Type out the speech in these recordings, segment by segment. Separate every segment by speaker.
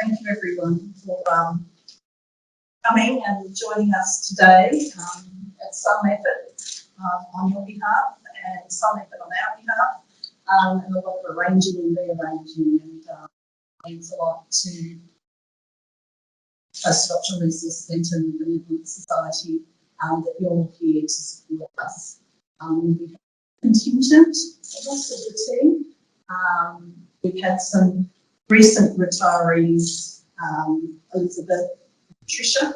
Speaker 1: thank you everyone for coming and joining us today at some effort on your behalf and some effort on our behalf, and a lot of arranging and rearranging, and means a lot to Post-Adoption Resource Centre and the Benevolent Society that you're here to support us. We have a contingent of us of the team. We've had some recent retirees, Elizabeth and Tricia,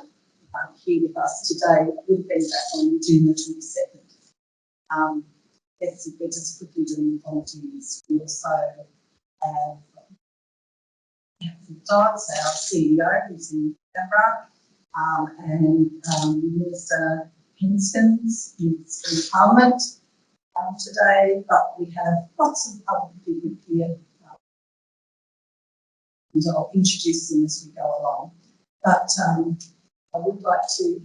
Speaker 1: here with us today. We've been back on June the 22nd. We're just quickly doing volunteers. We also have Dykes, our CEO, who's in Canberra, and Minister Henskins, who's in Parliament today, but we have lots of other people here. And I'll introduce them as we go along. But I would like to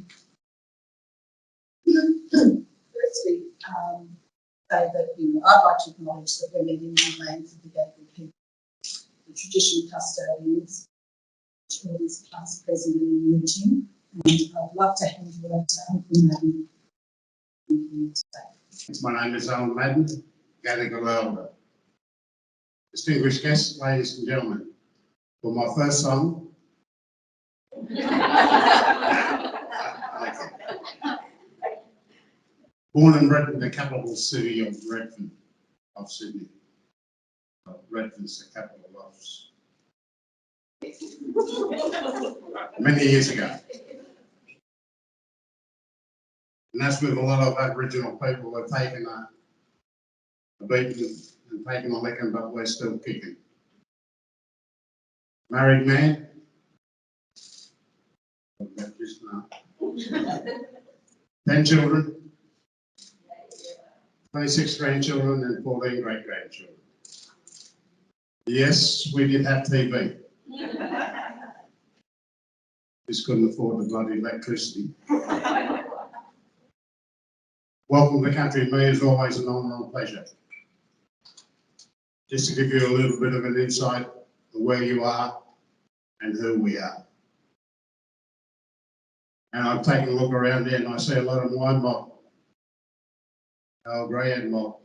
Speaker 1: firstly say that I'd like to acknowledge that we're meeting on the lands of the Gadigal people, the traditional custodians, elders past, present and emerging. And I'd love to hand you over to Uncle Madden today.
Speaker 2: My name is Alan Madden, Gadigal Elder. Distinguished guests, ladies and gentlemen, for my first song, born and bred in the capital city of Redfern, of Sydney. Redfern's the capital of many years ago. And as with a lot of Aboriginal people, we've taken a beating and taken a licking, but we're still kicking. Married man, 10 children, 26 grandchildren and 14 great-grandchildren. Yes, we did have TV. Just couldn't afford the bloody electricity. Welcome to country. Me is always an honour and pleasure. Just to give you a little bit of an insight of where you are and who we are. And I've taken a look around here and I see a lot of my mob, our grey mob.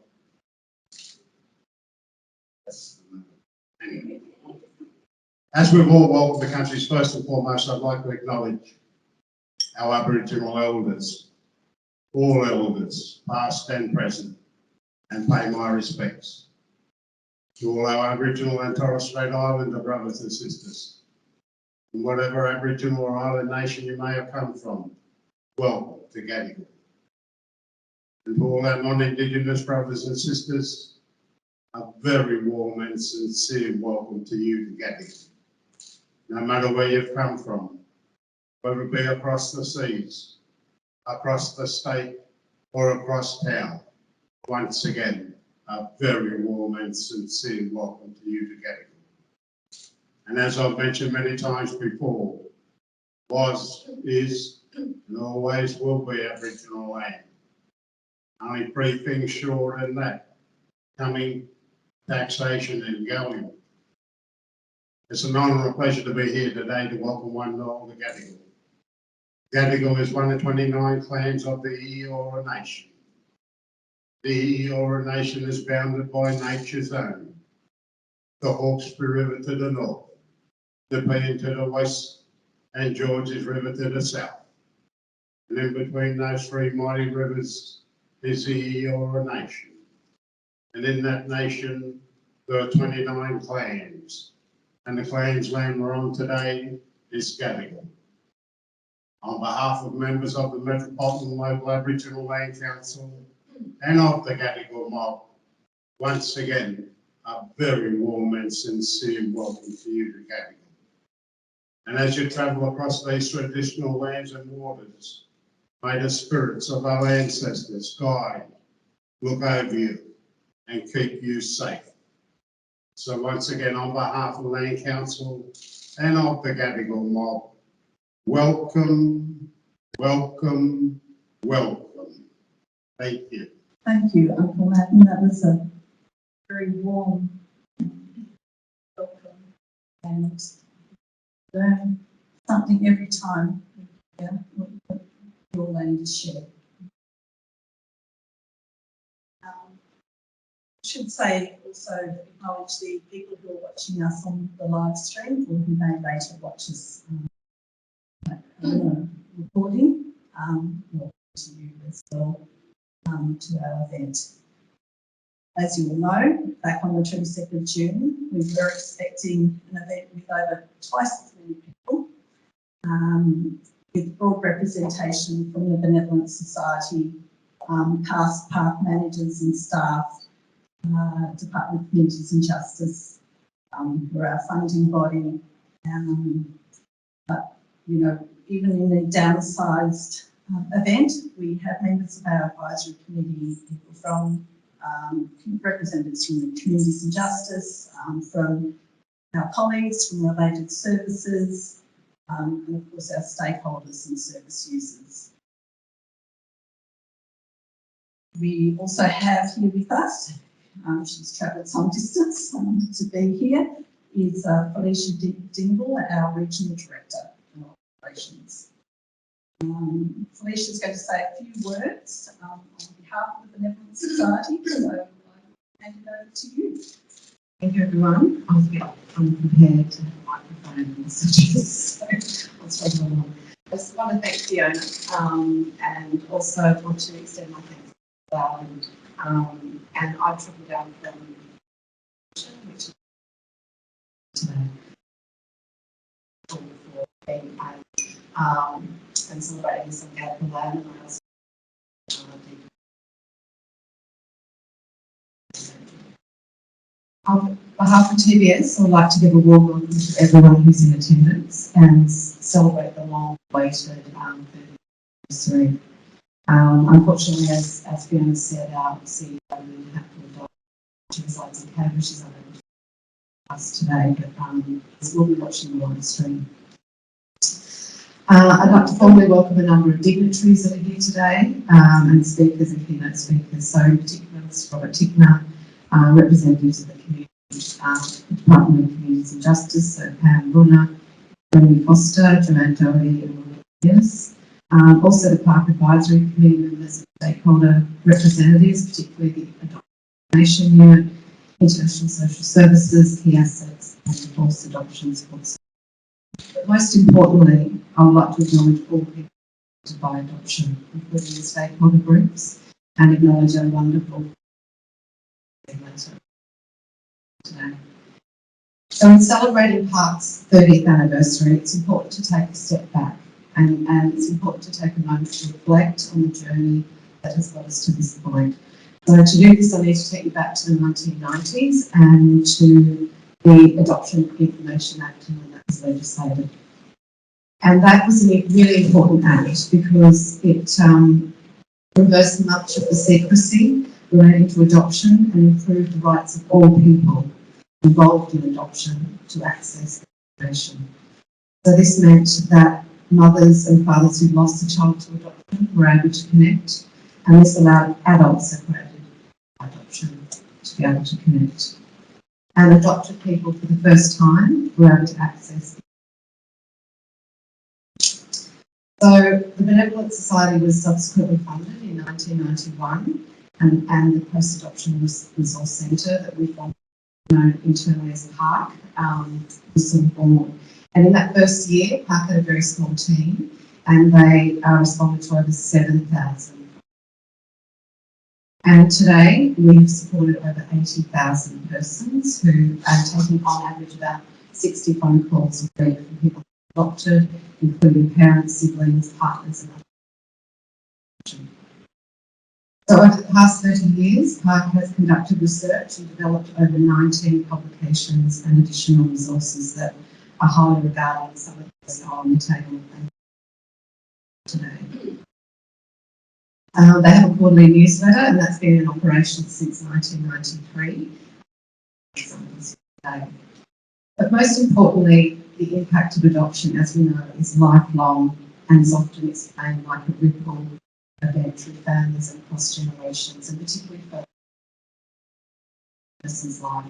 Speaker 2: Anyway. As we've all welcomed the countries, first and foremost, I'd like to acknowledge our Aboriginal elders, all elders, past and present, and pay my respects to all our Aboriginal and Torres Strait Islander brothers and sisters, from whatever Aboriginal or island nation you may have come from. Welcome to Gadigal. And to all our non-Indigenous brothers and sisters, a very warm and sincere welcome to you to Gadigal. No matter where you've come from, whether it be across the seas, across the state or across town, once again, a very warm and sincere welcome to you to Gadigal. And as I've mentioned many times before, was, is, and always will be Aboriginal land. Only three things short than that: coming, taxation and going. It's an honour and a pleasure to be here today to welcome one and all to Gadigal. Gadigal is one of 29 clans of the Eora Nation. The Eora Nation is bounded by nature's own, the Hawkesbury River to the north, the Peene to the west, and Georges River to the south. And in between those three mighty rivers is the Eora Nation. And in that nation, there are 29 clans. And the clans land we're on today is Gadigal. On behalf of members of the Metropolitan Local Aboriginal Land Council and of the Gadigal mob, once again, a very warm and sincere welcome to you to Gadigal. And as you travel across these traditional lands and waters, may the spirits of our ancestors guide, look over you, and keep you safe. So once again, on behalf of the Land Council and of the Gadigal mob, welcome, welcome, welcome. Thank you.
Speaker 1: Thank you, Uncle Madden. That was a very warm welcome. And learn something every time. Yeah, what you're learning to share. I should say also acknowledge the people who are watching us on the live stream or who may later watch us recording. Welcome to you as well to our event. As you all know, back on the 22nd of June, we were expecting an event with over twice as many people, with broad representation from the Benevolent Society, past PARC managers and staff, Department of Communities and Justice, who are our funding body. But, you know, even in the downsized event, we have members of our advisory committee, people from representatives from the Communities and Justice, from our colleagues from related services, and of course our stakeholders and service users. We also have here with us, she's travelled some distance to be here, is Felicia Dingle, our Regional Director of Operations. Felicia is going to say a few words on behalf of the Benevolent Society, so I'll hand it over to you.
Speaker 3: Thank you, everyone. I was a bit unprepared to have a microphone and messages, so I'll struggle along. I just want to thank Fiona and also want to extend my thanks to Benevolent. And I've travelled down from which is today for being and celebrating some Gadigal land, and I also on behalf of TBS, I would like to give a warm welcome to everyone who's in attendance and celebrate the long-awaited 30th anniversary. Unfortunately, as Fiona said, our CEO really had to adopt. She resides in Canberra. She's unable to join us today, but we'll be watching the live stream. I'd like to formally welcome a number of dignitaries that are here today and speakers and keynote speakers. So in particular, Mr. Robert Tickner, representatives of the community, Department of Communities and Justice, so Pam Brunner, Bernie Foster, Joanne Doherty, and Roy Yes. Also the PARC Advisory Committee members and stakeholder representatives, particularly the Adoption Unit, International Social Services, Key Assets, and Forced Adoption Support. But most importantly, I would like to acknowledge all people affected by adoption, including the stakeholder groups, and acknowledge our wonderful later today. So in celebrating PARC's 30th anniversary, it's important to take a step back and it's important to take a moment to reflect on the journey that has got us to this point. So to do this, I need to take you back to the 1990s and to the Adoption Information Act and when that was legislated. And that was a really important act because it reversed much of the secrecy relating to adoption and improved the rights of all people involved in adoption to access information. So this meant that mothers and fathers who lost a child to adoption were able to connect, and this allowed adults separated by adoption to be able to connect. And adopted people for the first time were able to access. So the Benevolent Society was subsequently funded in 1991, and the Post-Adoption Resource Centre that we funded, known internally as PARC, was sort of born. And in that first year, PARC had a very small team, and they responded to over 7,000. And today, we've supported over 80,000 persons who are taking on average about 60 phone calls a week from people adopted, including parents, siblings, partners, and others. So over the past 30 years, PARC has conducted research and developed over 19 publications and additional resources that are highly regarded, some of those are on the table today. They have a quarterly newsletter, and that's been in operation since 1993. But most importantly, the impact of adoption, as we know, is lifelong and is often explained like a ripple event through families and across generations, and particularly for a person's life.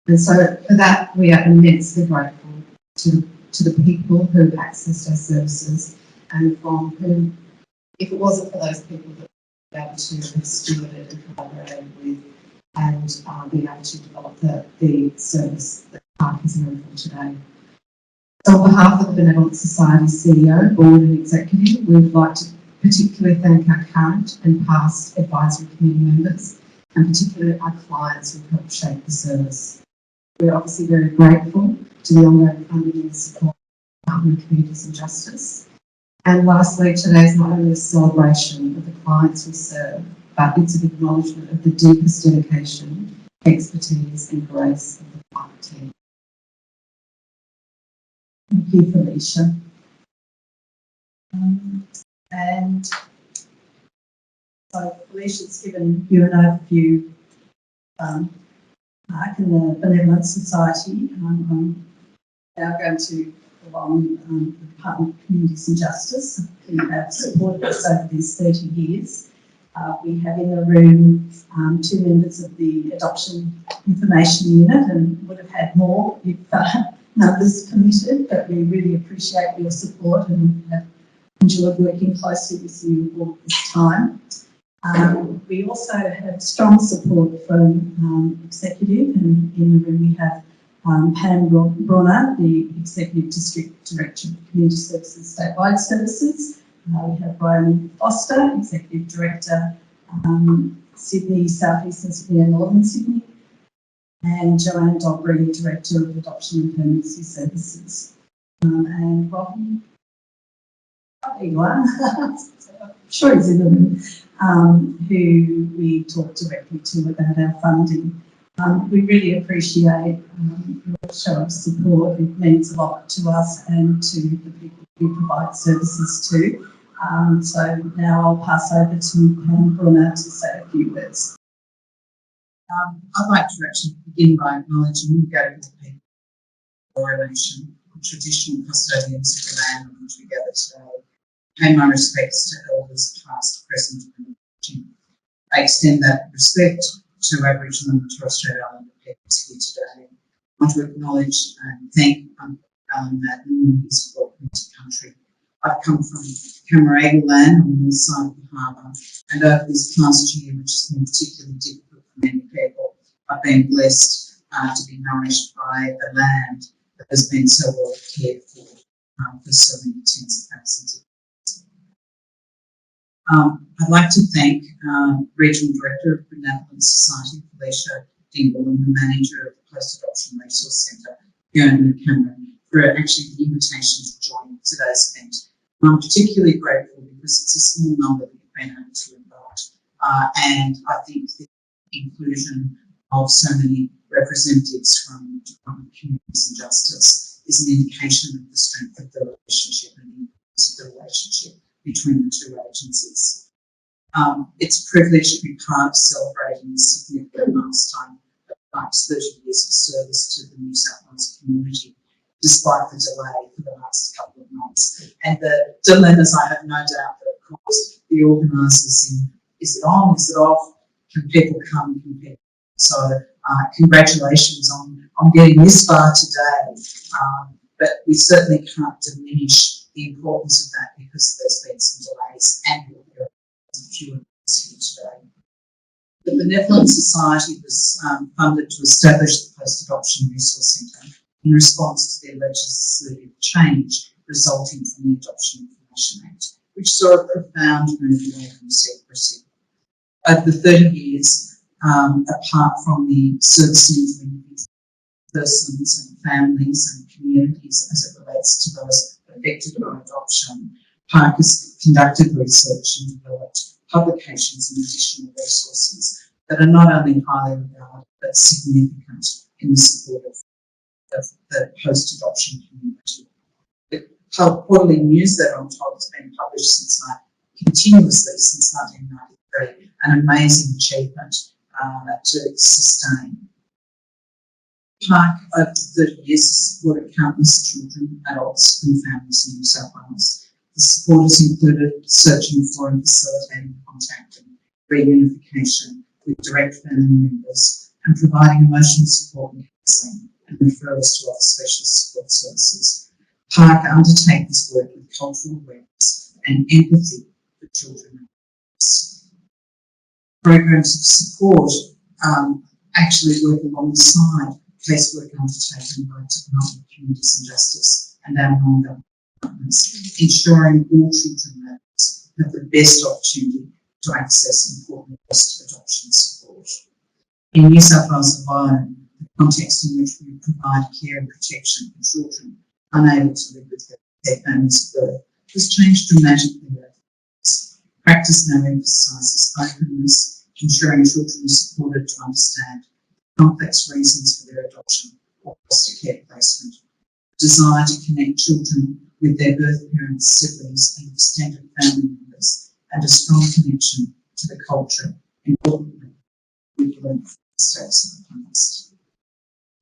Speaker 3: And so for that, we are immensely grateful to to the people who accessed our services and from whom, if it wasn't for those people that we were able to have stewarded and collaborated with and be able to develop the service that PARC is known for today. So on behalf of the Benevolent Society CEO, Board and Executive, we would like to particularly thank our current and past advisory committee members and particularly our clients who helped shape the service. We're obviously very grateful to the ongoing funding and support of the Department of Communities and Justice. And lastly, today is not only a celebration of the clients we serve, but it's an acknowledgement of the deepest dedication, expertise and grace of the PARC team.
Speaker 1: Thank you, Felicia. And so Felicia's given you an overview of PARC and the Benevolent Society. I'm now going to go on the Department of Communities and Justice, who have supported us over these 30 years. We have in the room 2 members of the Adoption Information Unit and would have had more if numbers permitted, but we really appreciate your support and have enjoyed working closely with you all this time. We also have strong support from executive, and in the room we have Pam Bronner, the Executive District Director of Community Services Statewide Services. We have Brian Foster, Executive Director, Sydney, South Eastern Sydney and Northern Sydney, and Joanne Dobry, Director of Adoption and Permanency Services. And welcome. Oh, there you are. I'm sure he's in the room, who we talk directly to about our funding. We really appreciate your show of support. It means a lot to us and to the people we provide services to. So now I'll pass over to Pam Brunner to say a few words.
Speaker 4: I'd like to actually begin by acknowledging the Gadigal people of the Eora Nation, the traditional custodians of the land on which we gather today. Pay my respects to elders past, present and emerging. I extend that respect to Aboriginal and Torres Strait Islander peoples here today. I want to acknowledge and thank Alan Madden and his welcome to country. I've come from commemorate land on the north side of the harbour, and over this past year, which has been particularly difficult for many people, I've been blessed to be nourished by the land that has been so well cared for so many tens of thousands of years. I'd like to thank Regional Director of Benevolent Society, Felicia Dingle, and the Manager of the Post-Adoption Resource Centre, Fiona Cameron, for actually the invitation to join today's event. I'm particularly grateful because it's a small number that you've been able to invite, and I think the inclusion of so many representatives from the Department of Communities and Justice is an indication of the strength of the relationship and the importance of the relationship between the two agencies. It's a privilege to be part of celebrating this significant milestone of PARC's 30 years of service to the New South Wales community, despite the delay for the last couple of months. And the dilemmas, I have no doubt that, of course, the organisers in, is it on, is it off, can people come, can people. So congratulations on getting this far today, but we certainly can't diminish the importance of that because there's been some delays and there are a few of us here today. The Benevolent Society was funded to establish the Post-Adoption Resource Centre in response to the legislative change resulting from the Adoption Information Act, which saw a profound move away from secrecy. Over the 30 years, apart from the servicing of individual persons and families and communities as it relates to those affected by adoption, PARC has conducted research and developed publications and additional resources that are not only highly regarded but significant in the support of the post-adoption community. The quarterly newsletter, I'm told, has been published continuously since 1993, an amazing achievement to sustain. PARC, over 30 years, has supported countless children, adults and families in New South Wales. The support has included searching for and facilitating contact and reunification with direct family members and providing emotional support and counselling and referrals to other specialist support services. PARC undertake this work with cultural awareness and empathy for children. Programs of support actually work alongside casework undertaken by Department of Communities and Justice and our non-government partners, ensuring all children have the best opportunity to access important post-adoption support. In New South Wales alone, the context in which we provide care and protection for children unable to live with their families at birth has changed dramatically over the years. Practice now emphasises openness, ensuring children are supported to understand complex reasons for their adoption or foster care placement. Desire to connect children with their birth parents, siblings and extended family members, and a strong connection to the culture, importantly, we've learned from mistakes of the past.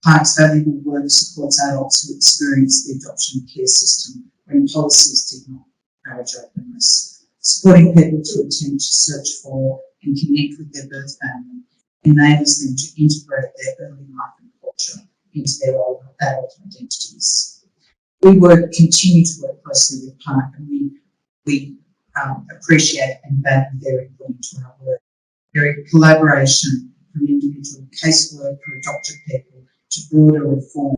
Speaker 4: PARC's valuable work supports adults who experience the adoption care system when policies did not encourage openness. Supporting people to attempt to search for and connect with their birth family enables them to integrate their early life and culture into their adult identities. We continue to work closely with PARC, and we appreciate and value their input into our work. Their collaboration from individual casework for adopted people to broader reform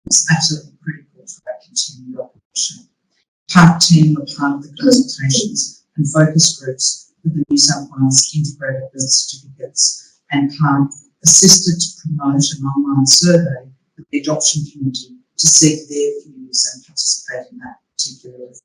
Speaker 4: is absolutely critical to our continued operation. PARC team were part of the consultations and focus groups with the New South Wales Integrated Birth Certificates, and PARC assisted to promote an online survey with the adoption community to seek their views and participate in that particular effort.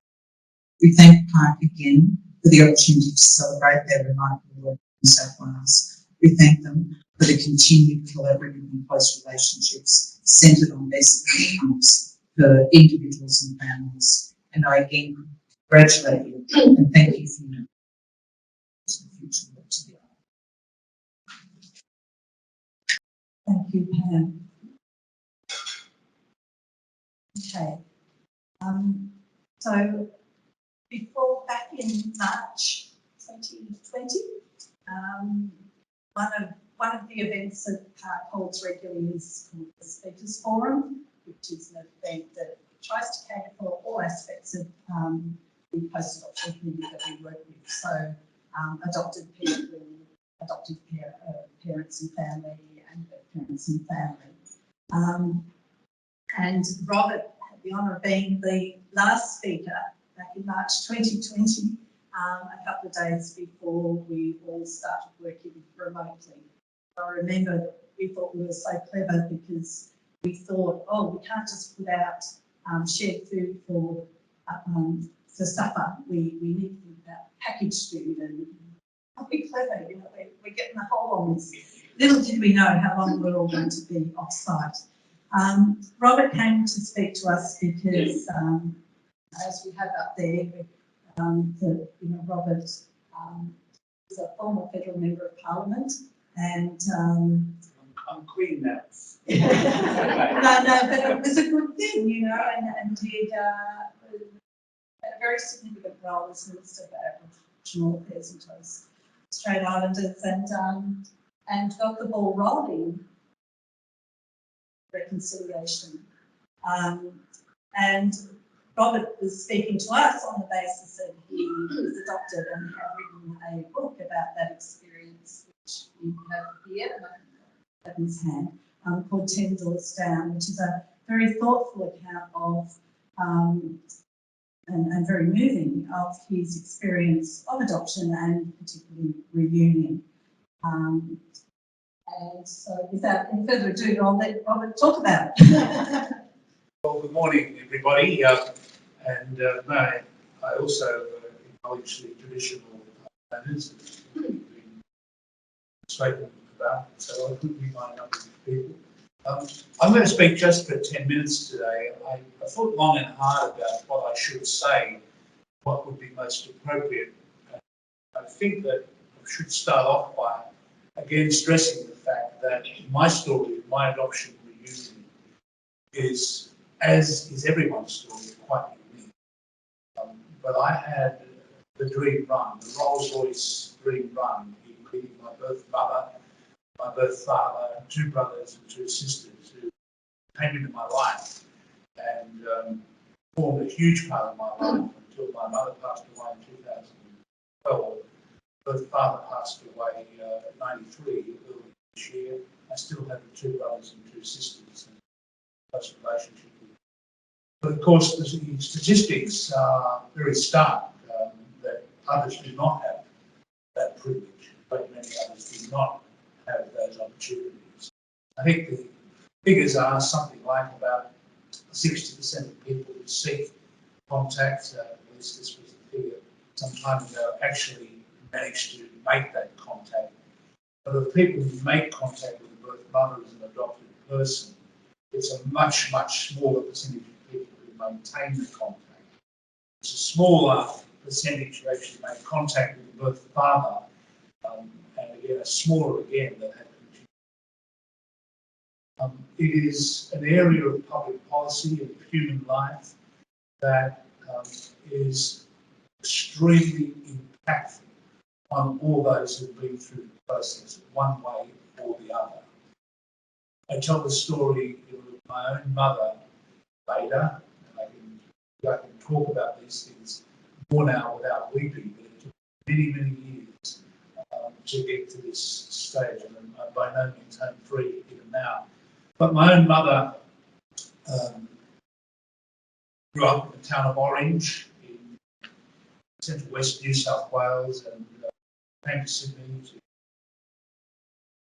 Speaker 4: We thank PARC again for the opportunity to celebrate their remarkable work in New South Wales. We thank them for the continued collaborative and close relationships centred on best outcomes for individuals and families. And I again congratulate you and thank you for your future work together.
Speaker 1: Thank you, Pam. Okay. So before, back in March 2020, one of the events that PARC holds regularly is called the Speakers Forum, which is an event that tries to cater for all aspects of the post-adoption community that we work with. So adopted people, adopted parents and family, and parents and family. And Robert had the honour of being the last speaker back in March 2020, a couple of days before we all started working remotely. I remember that we thought we were so clever because we thought, oh, we can't just put out shared food for supper. We need to think about packaged food, and I'll be clever, you know, we're getting the whole on this. Little did we know how long we're all going to be off-site. Robert came to speak to us because, as we have up there, Robert is a former federal member of Parliament, and
Speaker 5: I'm Queen now.
Speaker 1: no, but it was a good thing, you know, and did a very significant role as Minister for Aboriginal Affairs and Torres Strait Islanders, and got the ball rolling. Reconciliation. And Robert was speaking to us on the basis that he was adopted and had written a book about that experience, which you have here, and I have in his hand, called 10 Doors Down, which is a very thoughtful account of and very moving of his experience of adoption and particularly reunion. And so without any further ado, I'll let Robert talk about it.
Speaker 5: Well, good morning, everybody. And may I also acknowledge the traditional owners that have been spoken about, so I could be my number of people. I'm going to speak just for 10 minutes today. I thought long and hard about what I should say, what would be most appropriate. I think that I should start off by again stressing the fact that my story, my adoption reunion, is, as is everyone's story, quite unique. But I had the dream run, the Rolls Royce dream run, including my birth mother, my birth father, and 2 brothers and 2 sisters who came into my life. And formed a huge part of my life until my mother passed away in 2012. Her father passed away at 93 early this year. I still have the 2 brothers and 2 sisters and a close relationship with them. But of course, the statistics are very stark that others do not have that privilege, but many others do not have those opportunities. I think the figures are something like about 60% of people who seek contact, at least this was the figure some time ago, actually manage to make that contact. But of the people who make contact with the birth mother as an adopted person, it's a much, much smaller percentage of people who maintain the contact. It's a smaller percentage who actually make contact with the birth father, and again, a smaller again that have continued. It is an area of public policy of human life that is extremely impactful on all those who've been through the process, one way or the other. I tell the story of my own mother later, and I can talk about these things more now without weeping, but it took many, many years to get to this stage, and I'm by no means home free even now. But my own mother grew up in the town of Orange in central west New South Wales, and came to Sydney to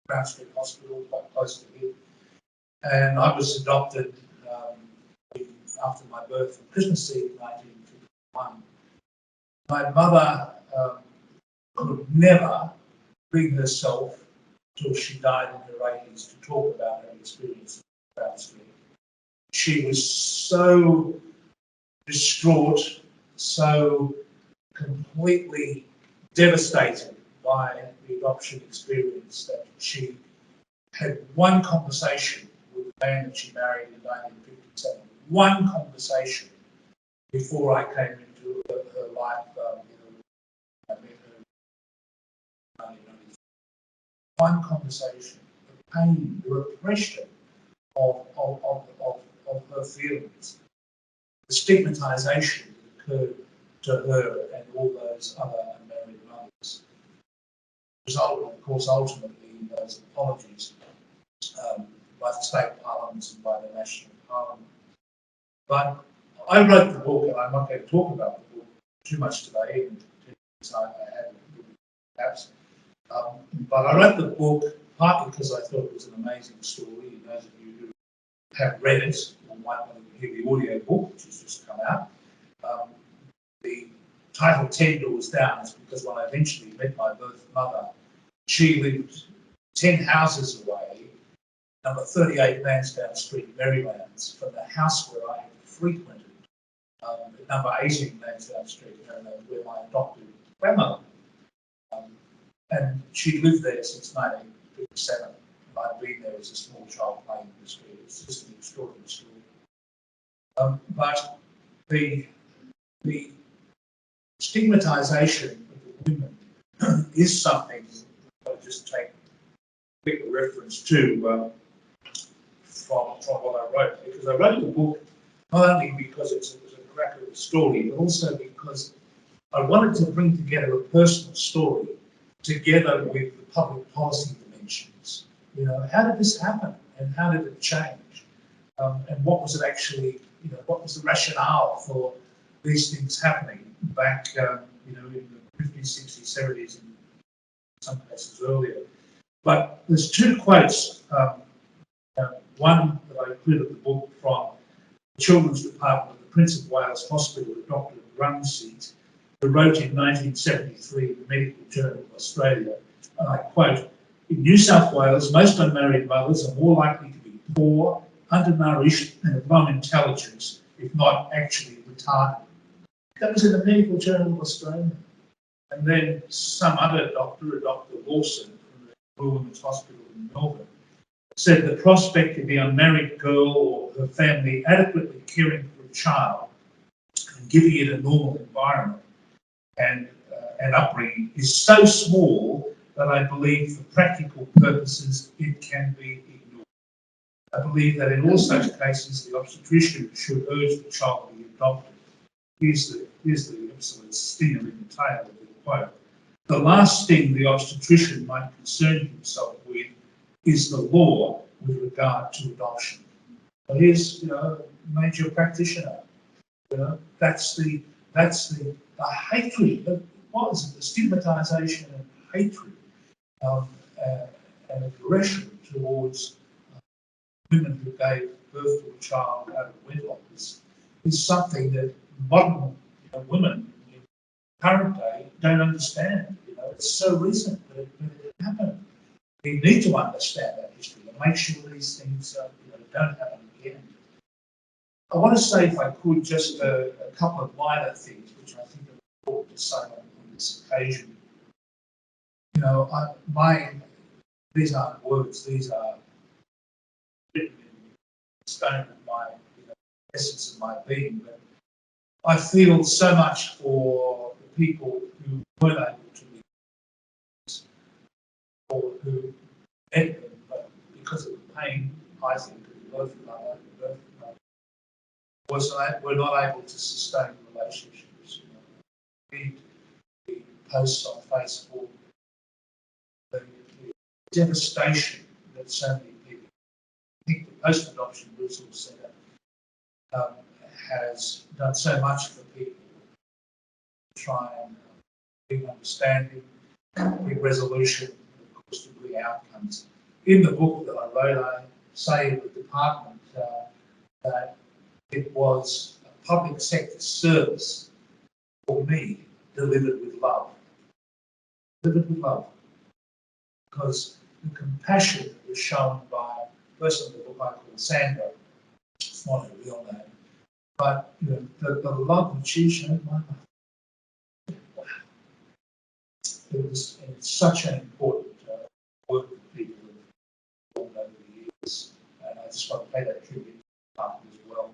Speaker 5: Brown Street Hospital, quite close to here. And I was adopted after my birth on Christmas Eve 1951. My mother could never bring herself till she died in her 80s to talk about her experience in Brown Street. She was so distraught, so completely devastated by the adoption experience that she had one conversation with the man that she married in 1957. One conversation before I came into her life. I met her in 1993. One conversation, the pain, the repression of her feelings, the stigmatisation that occurred to her and all those other unmarried mothers, resulted, of course, ultimately in those apologies by the state parliaments and by the national parliament. But I wrote the book, and I'm not going to talk about the book too much today, and I had perhaps. But I wrote the book partly because I thought it was an amazing story, and those of you who have read it or might want to hear the audio book, which has just come out. The title 10 doors down is because when I eventually met my birth mother, she lived 10 houses away, number 38 Lansdowne Street, Marylands, from the house where I had frequented, at number 18 Lansdowne Street, Maryland, where my adopted grandmother. And she lived there since 1957. I'd been there as a small child playing in the street. It's just an extraordinary story. But the stigmatisation of the women is something I'll just take a quick reference to from what I wrote, because I wrote the book not only because it was a cracker of a story, but also because I wanted to bring together a personal story together with the public policy dimensions. You know, how did this happen, and how did it change, and what was it actually? You know, what was the rationale for these things happening back, in the 50s, 60s, 70s, and some places earlier. But there's two quotes. One that I included in the book from the Children's Department of the Prince of Wales Hospital, Dr. Runseat, who wrote in 1973 in the Medical Journal of Australia, and I quote, "In New South Wales, most unmarried mothers are more likely to be poor, undernourished and of low intelligence, if not actually retarded." That was in the Medical Journal of Australia. And then some other doctor, Dr. Lawson from the Royal Women's Hospital in Melbourne, said the prospect of the unmarried girl or her family adequately caring for a child and giving it a normal environment and upbringing is so small that I believe for practical purposes it can be ignored. I believe that in all such cases the obstetrician should urge the child to be adopted. Here's the absolute stinger in the tail of the quote. The last thing the obstetrician might concern himself with is the law with regard to adoption. But here's, a major practitioner. That's the hatred. What is it? The stigmatisation and hatred and aggression towards women who gave birth to a child out of wedlock is something that modern women in current day don't understand. It's so recent that it happened. We need to understand that history and make sure these things don't happen again. I want to say, if I could, just a couple of minor things which I think are important to say on this occasion. These aren't words; these are written in stone of my essence of my being. But I feel so much for the people who weren't able to meet or who met them, but because of the pain, I think, of both of them, were not able to sustain relationships. Read the posts on Facebook, the devastation that so many people. I think the Post-Adoption Resource Centre has done so much for people to try and bring understanding, bring resolution, and of course to bring outcomes. In the book that I wrote, I say in the department that it was a public sector service for me delivered with love. Delivered with love. Because the compassion that was shown by the person in the book I call Sandra, it's not her real name, but the love that she showed my mother. Wow. It's such an important work that people have done over the years, and I just want to pay that tribute to the department as well.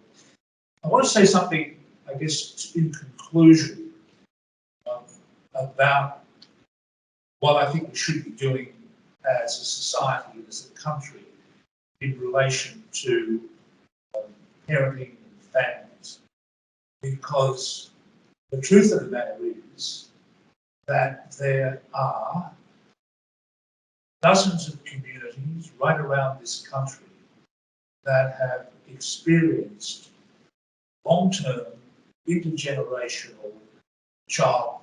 Speaker 5: I want to say something, I guess, in conclusion, about what I think we should be doing as a society, as a country, in relation to parenting and families. Because the truth of the matter is that there are dozens of communities right around this country that have experienced long-term, intergenerational child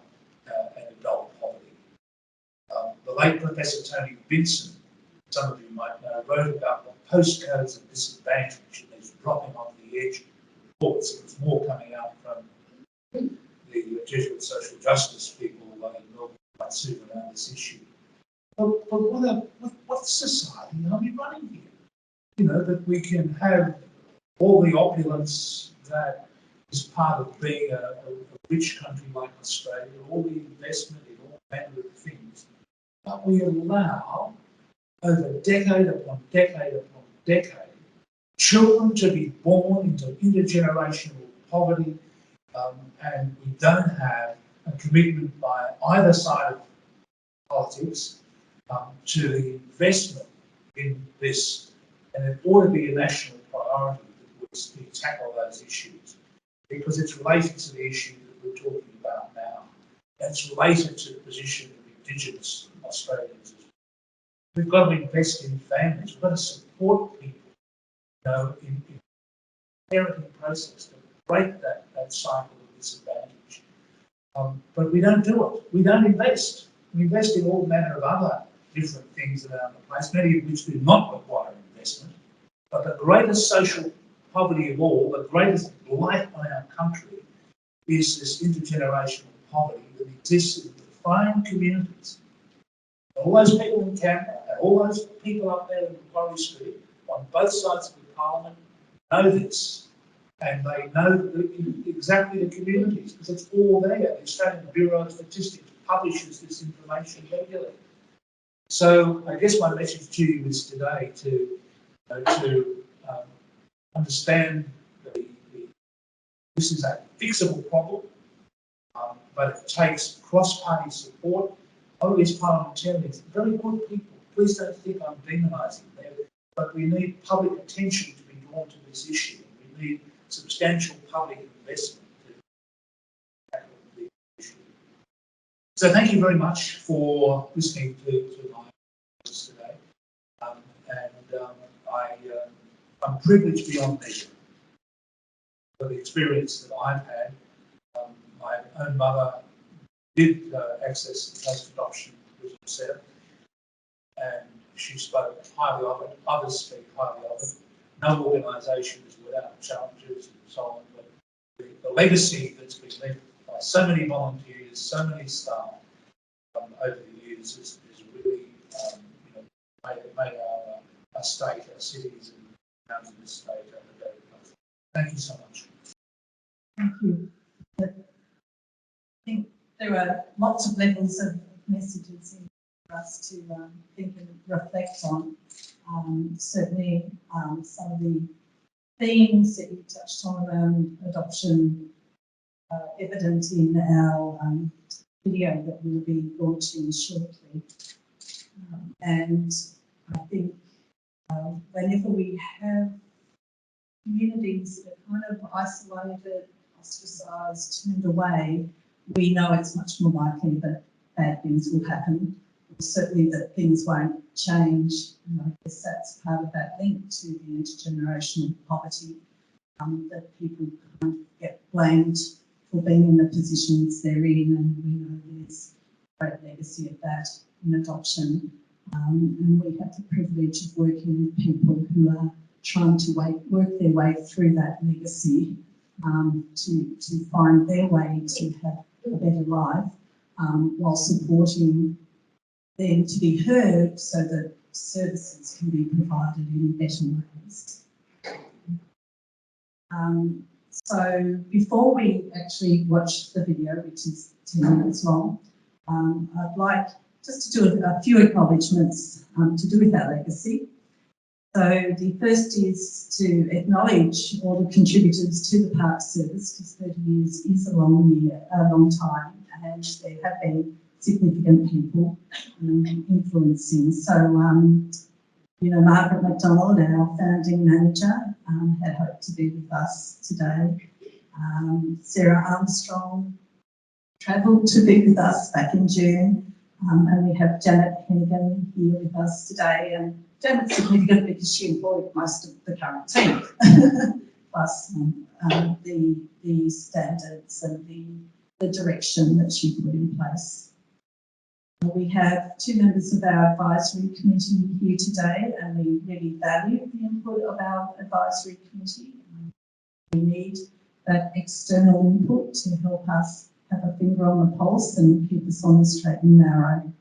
Speaker 5: and adult poverty. The late Professor Tony Vinson, some of you might know, wrote about the postcodes of disadvantage, and he's dropping on the edge of reports. There was more coming out from the Jesuit social justice people like Melbourne quite soon around this issue. But what society are we running here? That we can have all the opulence that is part of being a rich country like Australia, all the investment in all manner of things, but we allow, over decade upon decade upon decade, children to be born into intergenerational poverty, and we don't have a commitment by either side of politics to the investment in this, and it ought to be a national priority that we tackle those issues, because it's related to the issue that we're talking about now. It's related to the position of Indigenous Australians. We've got to invest in families. We've got to support people, in the parenting process to break that cycle of disadvantage. But we don't do it. We don't invest. We invest in all manner of other different things around the place, many of which do not require investment. But the greatest social poverty of all, the greatest blight on our country, is this intergenerational poverty that exists in defined communities. All those people in Canberra and all those people up there in Macquarie Street on both sides of the parliament know this, and they know exactly the communities because it's all there. The Australian Bureau of Statistics publishes this information regularly. So I guess my message to you is today to understand that this is a fixable problem, but it takes cross-party support. All these parliamentarians, very good people. Please don't think I'm demonising them, but we need public attention to be drawn to this issue. We need substantial public investment to tackle the issue. So thank you very much for listening to my talks today. I'm privileged beyond measure for the experience that I've had. My own mother did access the post-adoption centre, and she spoke highly of it. Others speak highly of it. No organisation is without challenges and so on, but the legacy that's been left by so many volunteers, so many staff over the years is really made our state, our cities and towns in this state a very place. Thank you so much.
Speaker 1: Thank you. I think there are lots of levels of messages for us to think and reflect on. Certainly, some of the themes that you touched on around adoption evident in our video that we'll be launching shortly. And I think whenever we have communities that are kind of isolated, ostracised, turned away, we know it's much more likely that bad things will happen, or certainly that things won't change. And I guess that's part of that link to the intergenerational poverty, that people kind of get blamed for being in the positions they're in, and we know there's a great legacy of that in adoption. And we have the privilege of working with people who are trying to work their way through that legacy to find their way to have a better life, while supporting them to be heard so that services can be provided in better ways. So before we actually watch the video, which is 10 minutes long, I'd like just to do a few acknowledgements to do with our legacy. So the first is to acknowledge all the contributors to the PARC service, because 30 years is a long time, and there have been significant people influencing. So, Margaret McDonald, our founding manager, had hoped to be with us today. Sarah Armstrong travelled to be with us back in June. And we have Janet Hennigan here with us today. And Janet's significant because she employed most of the current team, plus the standards and the direction that she put in place. We have 2 members of our advisory committee here today, and we really value the input of our advisory committee. We need that external input to help us have a finger on the pulse and keep us on the straight and narrow.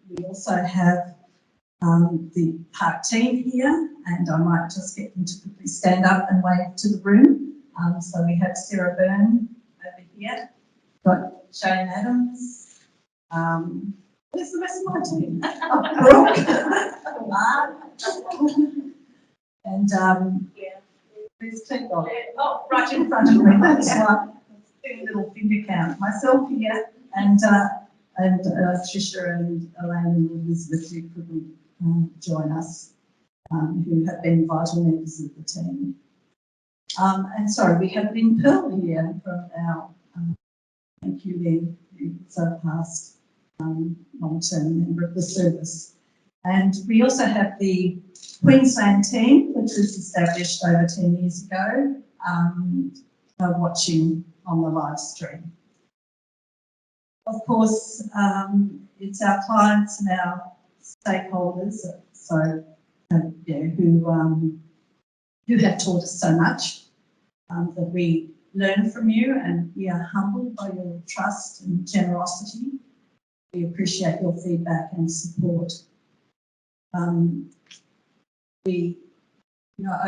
Speaker 1: We also have the PARC team here, and I might just get them to quickly stand up and wave to the room. So we have Sarah Byrne over here, got Shane Adams. Where's the rest of my team? Brooke. And where's Clint gone? Oh, right in front of me. That's one. A little finger count. Myself here, and Trisha and Elaine and Elizabeth, who couldn't join us, who have been vital members of the team. And sorry, we have Lynn Pearl here from our, thank you Lynn, who's a past long-term member of the service. And we also have the Queensland team, which was established over 10 years ago, watching on the live stream. Of course, it's our clients and our stakeholders, so who have taught us so much, that we learn from you, and we are humbled by your trust and generosity. We appreciate your feedback and support.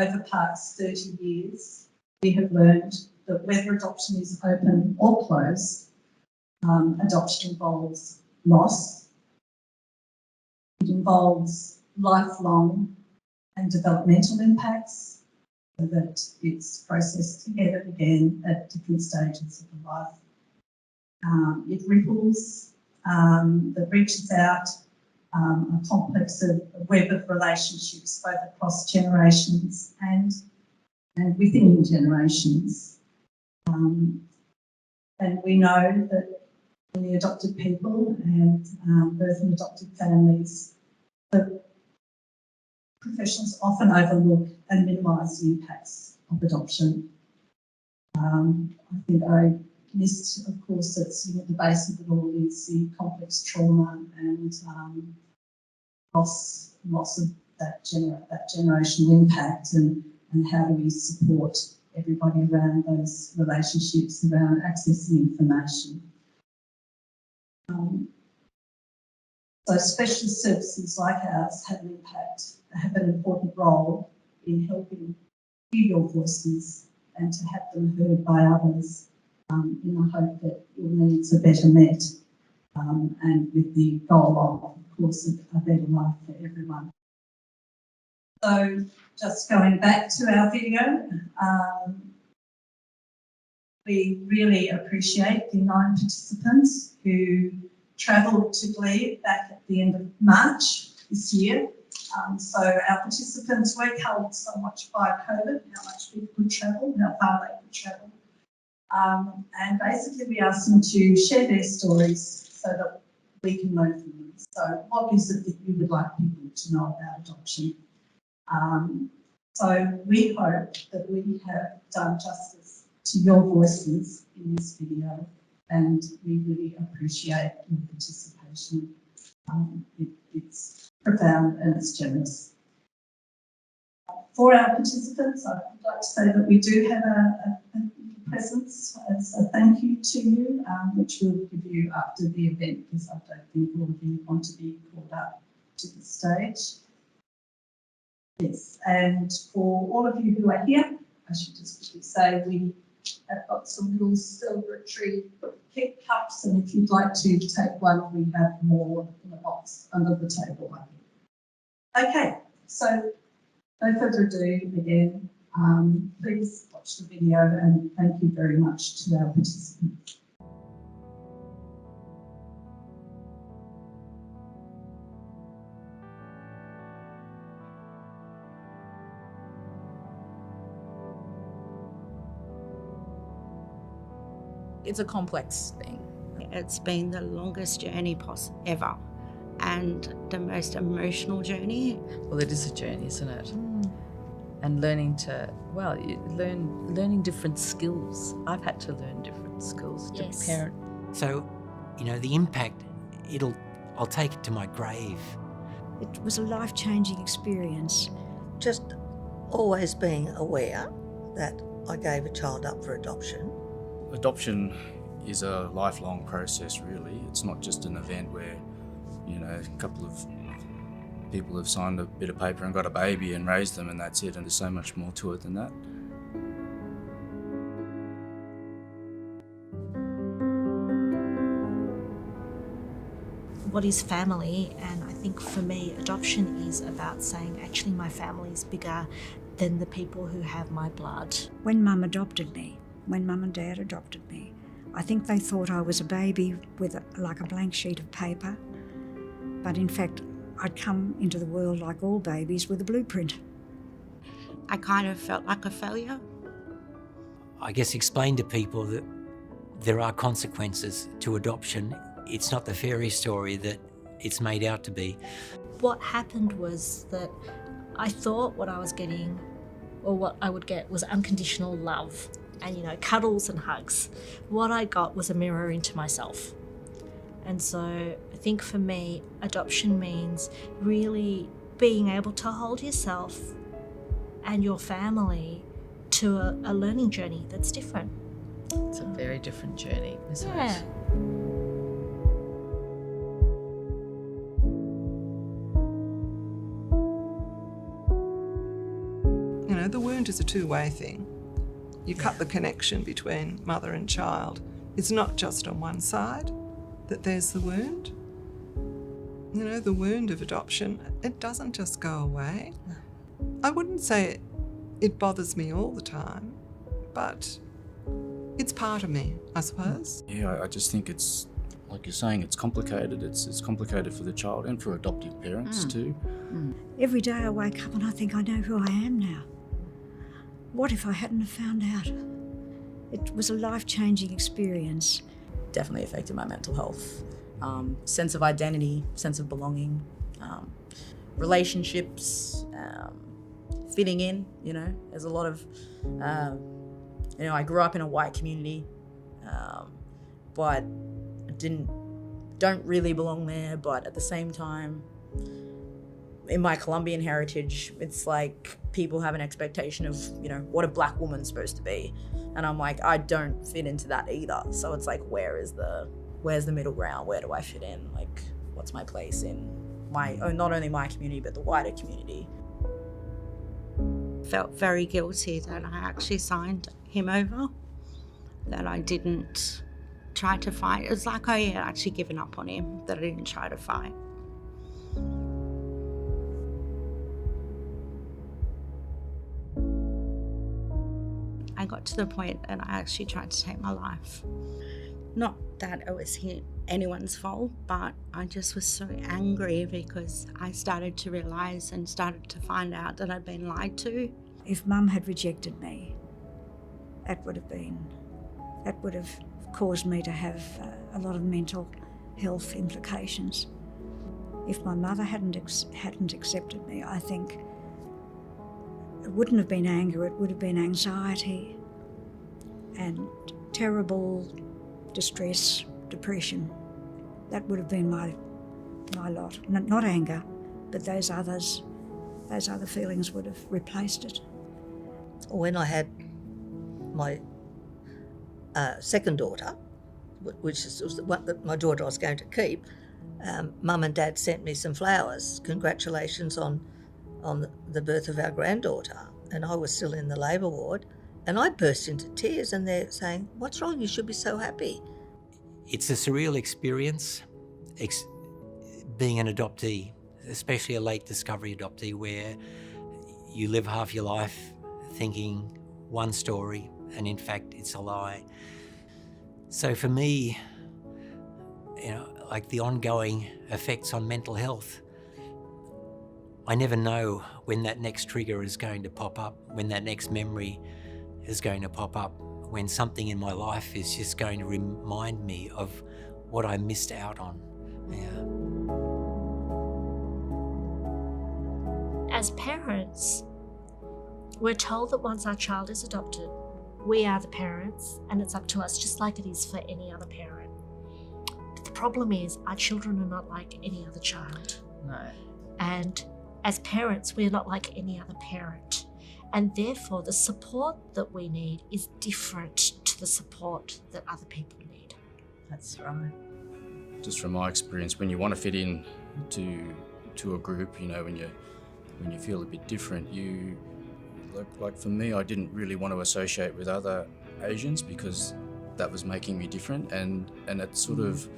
Speaker 1: Over PARC's 30 years, we have learned that whether adoption is open or closed, adoption involves loss. It involves lifelong and developmental impacts, so that it's processed again and again at different stages of the life. It ripples, that reaches out a complex of a web of relationships, both across generations and and within generations. And we know that in the adopted people and birth and adopted families, the professionals often overlook and minimise the impacts of adoption. I think I missed, of course, that the base of it all is the complex trauma and loss of that generational impact, and how do we support everybody around those relationships, around accessing information. So specialist services like ours have an important role in helping hear your voices and to have them heard by others, in the hope that your needs are better met, and with the goal of course, a better life for everyone. So just going back to our video, we really appreciate the 9 participants who travelled to Glebe back at the end of March this year. So our participants were held so much by COVID, how much people could travel, how far they could travel. And basically we asked them to share their stories so that we can learn from them. So what is it that you would like people to know about adoption? So we hope that we have done justice to your voices in this video, and we really appreciate your participation. It's profound and it's generous. For our participants, I would like to say that we do have a presents as a thank you to you, which we'll give you after the event, because I don't think all of you want to be called up to the stage. Yes, and for all of you who are here, I should just quickly say we have got some little celebratory cake cups, and if you'd like to take one, we have more in a box under the table. Okay, so no further ado again. Please watch the video, and thank you very much to our participants.
Speaker 6: It's a complex thing.
Speaker 7: It's been the longest journey ever, and the most emotional journey.
Speaker 6: Well, it is a journey, isn't it? And learning to, well, learning different skills. I've had to learn different skills to parent.
Speaker 8: So, you know, the impact, I'll take it to my grave.
Speaker 9: It was a life-changing experience.
Speaker 10: Just always being aware that I gave a child up for adoption.
Speaker 11: Adoption is a lifelong process, really. It's not just an event where, you know, a couple of people have signed a bit of paper and got a baby and raised them and that's it, and there's so much more to it than that.
Speaker 12: What is family? And I think for me, adoption is about saying, actually, my family is bigger than the people who have my blood.
Speaker 9: When Mum adopted me, when Mum and Dad adopted me, I think they thought I was a baby with like a blank sheet of paper, but in fact, I'd come into the world like all babies with a blueprint.
Speaker 7: I kind of felt like a failure.
Speaker 8: I guess explain to people that there are consequences to adoption. It's not the fairy story that it's made out to be.
Speaker 12: What happened was that I thought what I was getting, or what I would get, was unconditional love and, you know, cuddles and hugs. What I got was a mirror into myself. And so I think for me, adoption means really being able to hold yourself and your family to a learning journey that's different.
Speaker 6: It's a very different journey, isn't it?
Speaker 13: You know, the wound is a two-way thing. You cut the connection between mother and child. It's not just on one side that there's the wound. You know, the wound of adoption, it doesn't just go away. No. I wouldn't say it bothers me all the time, but it's part of me, I suppose.
Speaker 11: Yeah, I just think it's, like you're saying, it's complicated. It's complicated for the child and for adoptive parents too.
Speaker 9: Every day I wake up and I think I know who I am now. what if I hadn't have found out? It was a life-changing experience.
Speaker 14: Definitely affected my mental health. Sense of identity, sense of belonging, relationships, fitting in, there's a lot of, I grew up in a white community, but don't really belong there, but at the same time, in my Colombian heritage, it's like people have an expectation of, what a black woman's supposed to be. And I'm like, I don't fit into that either. So it's like, where's the middle ground? Where do I fit in? Like, what's my place in not only my community, but the wider community?
Speaker 7: Felt very guilty that I actually signed him over, that I didn't try to fight. It was like I had actually given up on him, that I didn't try to fight. I got to the point that I actually tried to take my life. Not that it was anyone's fault, but I just was so angry because I started to realise and started to find out that I'd been lied to.
Speaker 9: If Mum had rejected me, that would have caused me to have a lot of mental health implications. If my mother hadn't accepted me, I think it wouldn't have been anger, it would have been anxiety and terrible distress, depression. That would have been my lot. Not anger, but those other feelings would have replaced it.
Speaker 10: When I had my second daughter, which was the one that my daughter I was going to keep, Mum and Dad sent me some flowers. Congratulations on the birth of our granddaughter. And I was still in the labour ward, and I burst into tears, and they're saying, "What's wrong? You should be so happy."
Speaker 8: It's a surreal experience, being an adoptee, especially a late discovery adoptee, where you live half your life thinking one story, and in fact it's a lie. So for me, like the ongoing effects on mental health, I never know when that next trigger is going to pop up, when that next memory is going to pop up, when something in my life is just going to remind me of what I missed out on.
Speaker 12: As parents, we're told that once our child is adopted, we are the parents and it's up to us, just like it is for any other parent. But the problem is our children are not like any other child.
Speaker 6: No.
Speaker 12: And as parents, we're not like any other parent. And therefore, the support that we need is different to the support that other people need.
Speaker 6: That's right.
Speaker 11: Just from my experience, when you want to fit in to a group, when you feel a bit different, like for me, I didn't really want to associate with other Asians because that was making me different, and it's sort of,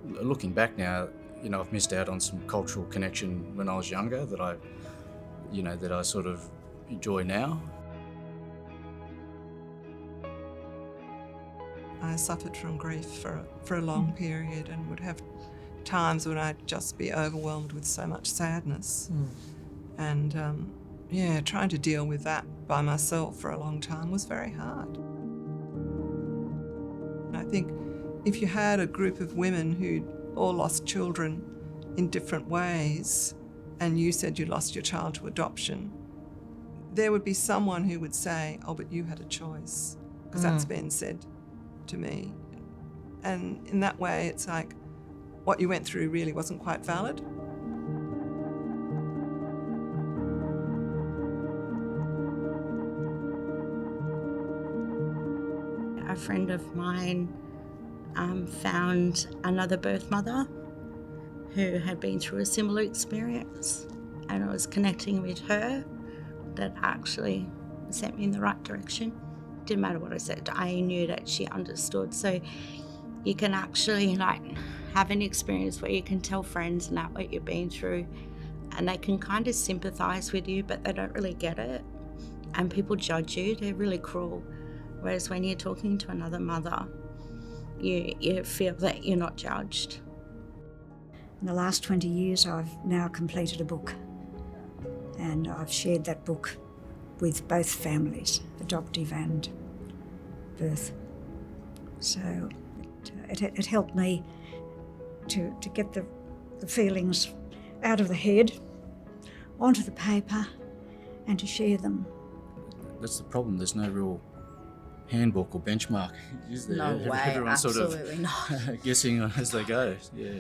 Speaker 11: looking back now, I've missed out on some cultural connection when I was younger that I sort of enjoy now.
Speaker 13: I suffered from grief for a long period and would have times when I'd just be overwhelmed with so much sadness. And trying to deal with that by myself for a long time was very hard. And I think if you had a group of women who'd all lost children in different ways, and you said you lost your child to adoption, there would be someone who would say, "Oh, but you had a choice," because that's been said to me. And in that way, it's like what you went through really wasn't quite valid.
Speaker 7: A friend of mine found another birth mother who had been through a similar experience, and I was connecting with her. That actually sent me in the right direction. Didn't matter what I said, I knew that she understood. So you can actually have an experience where you can tell friends about what you've been through, and they can kind of sympathise with you, but they don't really get it. And people judge you, they're really cruel. Whereas when you're talking to another mother, you feel that you're not judged.
Speaker 9: In the last 20 years, I've now completed a book, and I've shared that book with both families, adoptive and birth. So it helped me to get the feelings out of the head, onto the paper, and to share them.
Speaker 11: That's the problem. There's no real handbook or benchmark, is there?
Speaker 14: No way,
Speaker 11: Everyone's sort
Speaker 14: absolutely
Speaker 11: of
Speaker 14: not.
Speaker 11: guessing as they go. Yeah.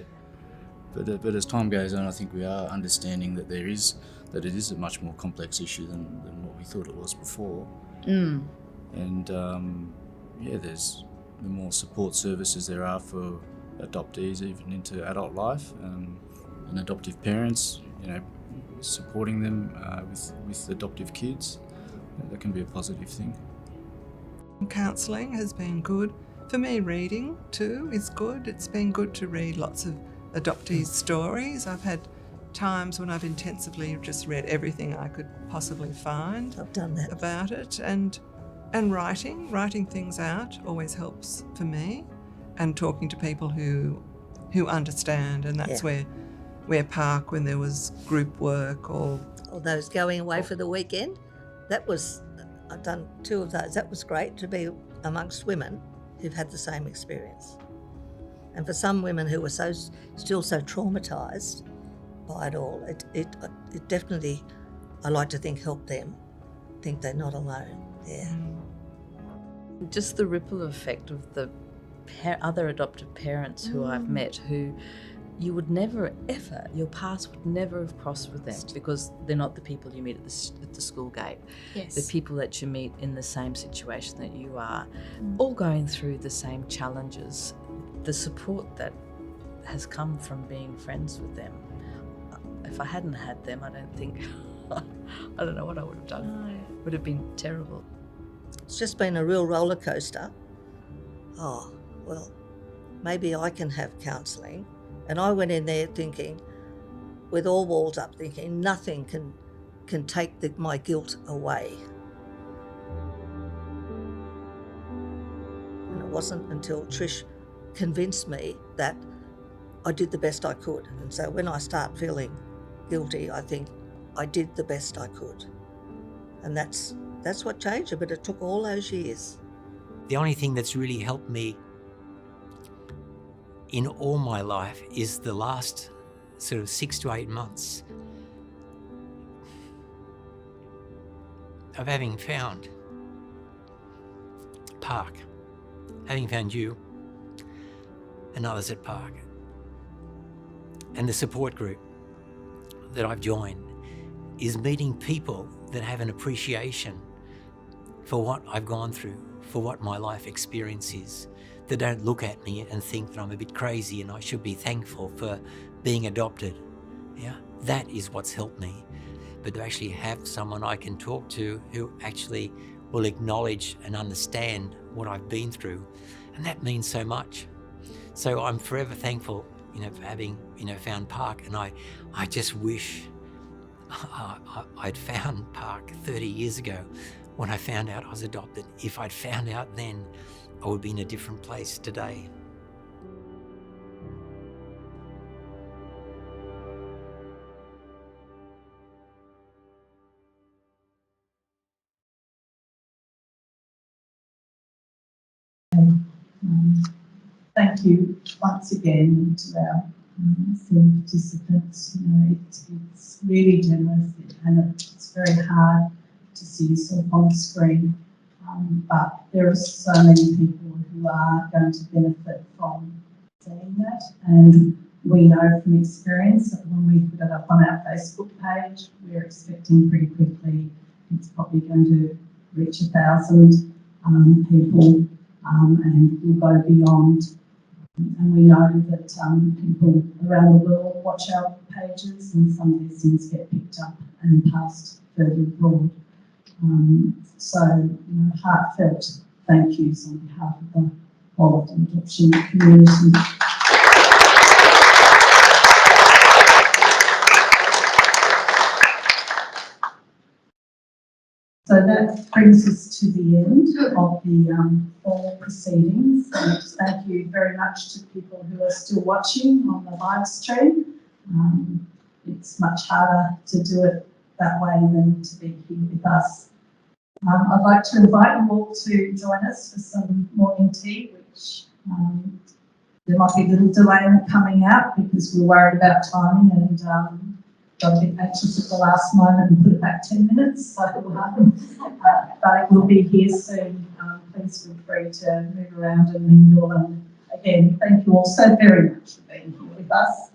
Speaker 11: But as time goes on, I think we are understanding that it is a much more complex issue than what we thought it was before. And there's the more support services there are for adoptees, even into adult life, and adoptive parents, supporting them with adoptive kids. That can be a positive thing.
Speaker 13: Counselling has been good. For me, reading too is good. It's been good to read lots of adoptees' stories. I've had times when I've intensively just read everything I could possibly find.
Speaker 10: I've done that.
Speaker 13: About it. And writing things out always helps for me, and talking to people who understand, and that's where PARC, when there was group work or
Speaker 10: those going away for the weekend, I've done 2 of those. That was great to be amongst women who've had the same experience. And for some women who were still so traumatised by it all, it definitely, I like to think, helped them think they're not alone. Yeah.
Speaker 6: Just the ripple effect of the other adoptive parents who I've met, who you would never ever, your paths would never have crossed with them, because they're not the people you meet at the school gate.
Speaker 12: Yes.
Speaker 6: The people that you meet in the same situation that you are, all going through the same challenges. The support that has come from being friends with them. If I hadn't had them, I don't think, I don't know what I would have done.
Speaker 12: No.
Speaker 6: It would have been terrible.
Speaker 10: It's just been a real roller coaster. Oh, well, maybe I can have counselling. And I went in there thinking, with all walls up, thinking nothing can take my guilt away. And it wasn't until Trish convinced me that I did the best I could. And so when I start feeling guilty, I think I did the best I could. And that's what changed it, but it took all those years.
Speaker 8: The only thing that's really helped me in all my life is the last sort of 6 to 8 months of having found PARC, having found you and others at PARC, and the support group that I've joined is meeting people that have an appreciation for what I've gone through, for what my life experience is. They don't look at me and think that I'm a bit crazy and I should be thankful for being adopted. Yeah, that is what's helped me. But to actually have someone I can talk to who actually will acknowledge and understand what I've been through, and that means so much. So I'm forever thankful, for having, found PARC, and I just wish I'd found PARC 30 years ago when I found out I was adopted. If I'd found out then, I would be in a different place today.
Speaker 1: Thank you once again to our film participants. It's really generous, and it's very hard to see yourself on the screen. But there are so many people who are going to benefit from seeing that, and we know from experience that when we put it up on our Facebook page, we're expecting pretty quickly it's probably going to reach 1,000 people, and will go beyond. And we know that people around the world watch our pages, and some of these things get picked up and passed further abroad. So, heartfelt thank yous on behalf of the whole of the adoption community. So that brings us to the end of the formal proceedings. And thank you very much to people who are still watching on the live stream. It's much harder to do it that way than to be here with us I'd like to invite you all to join us for some morning tea, which there might be a little delay in it coming out because we're worried about timing and don't get anxious at the last moment and put it back 10 minutes. So, but it will be here soon. Please feel free to move around and mingle. And again, thank you all so very much for being here with us.